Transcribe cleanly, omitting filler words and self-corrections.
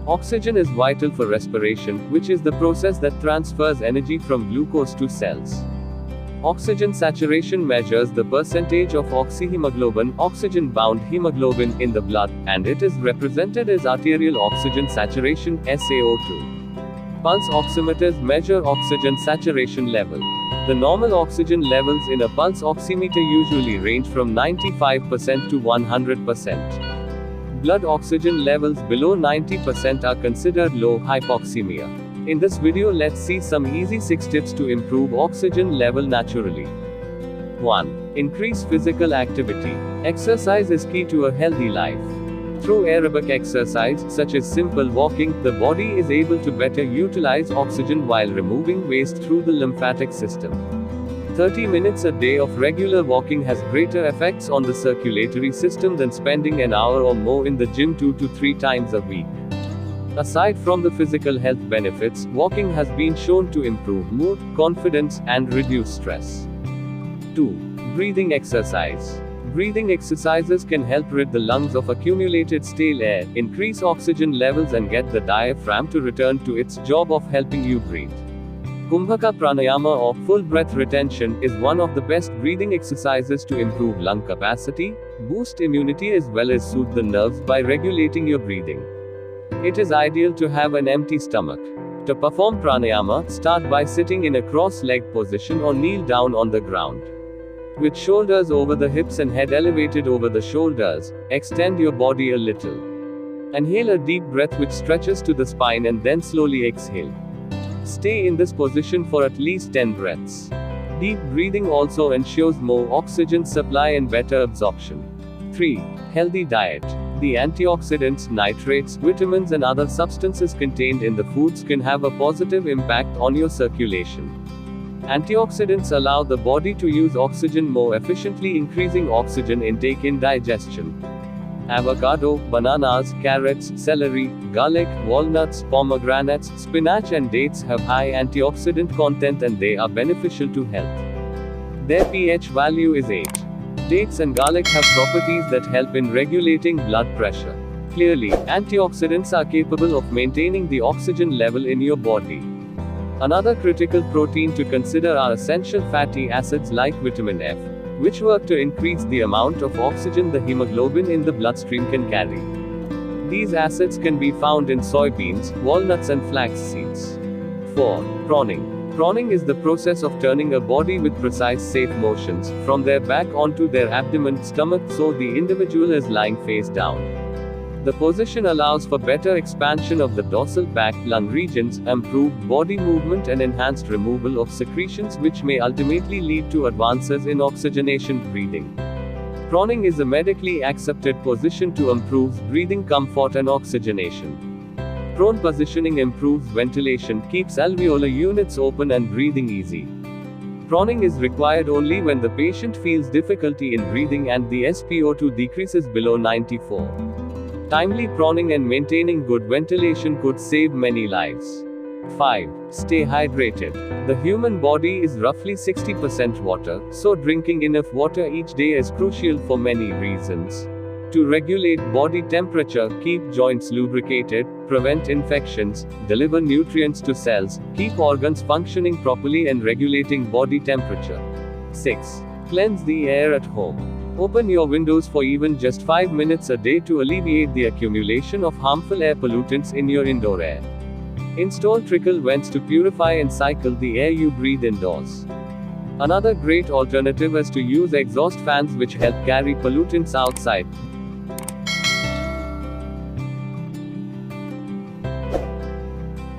Oxygen is vital for respiration, which is the process that transfers energy from glucose to cells. Oxygen saturation measures the percentage of oxyhemoglobin, oxygen-bound hemoglobin, in the blood, and it is represented as arterial oxygen saturation, SaO2. Pulse oximeters measure oxygen saturation level. The normal oxygen levels in a pulse oximeter usually range from 95% to 100%. Blood oxygen levels below 90% are considered low, hypoxemia. In this video, let's see some easy 6 tips to improve oxygen level naturally. 1. Increase physical activity. Exercise is key to a healthy life. Through aerobic exercise, such as simple walking, the body is able to better utilize oxygen while removing waste through the lymphatic system. 30 minutes a day of regular walking has greater effects on the circulatory system than spending an hour or more in the gym 2 to 3 times a week. Aside from the physical health benefits, walking has been shown to improve mood, confidence, and reduce stress. 2. Breathing exercise. Breathing exercises can help rid the lungs of accumulated stale air, increase oxygen levels, and get the diaphragm to return to its job of helping you breathe. Kumbhaka Pranayama, or full breath retention, is one of the best breathing exercises to improve lung capacity, boost immunity, as well as soothe the nerves by regulating your breathing. It is ideal to have an empty stomach. To perform pranayama, start by sitting in a cross-legged position or kneel down on the ground. With shoulders over the hips and head elevated over the shoulders, extend your body a little. Inhale a deep breath which stretches to the spine and then slowly exhale. Stay in this position for at least 10 breaths. Deep breathing also ensures more oxygen supply and better absorption. 3. Healthy diet. The antioxidants, nitrates, vitamins, and other substances contained in the foods can have a positive impact on your circulation. Antioxidants allow the body to use oxygen more efficiently, increasing oxygen intake in digestion. Avocado, bananas, carrots, celery, garlic, walnuts, pomegranates, spinach, and dates have high antioxidant content and they are beneficial to health. Their pH value is 8. Dates and garlic have properties that help in regulating blood pressure. Clearly, antioxidants are capable of maintaining the oxygen level in your body. Another critical protein to consider are essential fatty acids like vitamin F, which work to increase the amount of oxygen the hemoglobin in the bloodstream can carry. These acids can be found in soybeans, walnuts, and flax seeds. 4. Prawning. Prawning is the process of turning a body with precise, safe motions, from their back onto their abdomen, stomach, so the individual is lying face down. The position allows for better expansion of the dorsal back, lung regions, improved body movement, and enhanced removal of secretions, which may ultimately lead to advances in oxygenation breathing. Prawning is a medically accepted position to improve breathing comfort and oxygenation. Prone positioning improves ventilation, keeps alveolar units open, and breathing easy. Prawning is required only when the patient feels difficulty in breathing and the SpO2 decreases below 94. Timely prawning and maintaining good ventilation could save many lives. 5. Stay hydrated. The human body is roughly 60% water, so drinking enough water each day is crucial for many reasons. To regulate body temperature, keep joints lubricated, prevent infections, deliver nutrients to cells, keep organs functioning properly, and regulating body temperature. 6. Cleanse the air at home. Open your windows for even just 5 minutes a day to alleviate the accumulation of harmful air pollutants in your indoor air. Install trickle vents to purify and cycle the air you breathe indoors. Another great alternative is to use exhaust fans which help carry pollutants outside.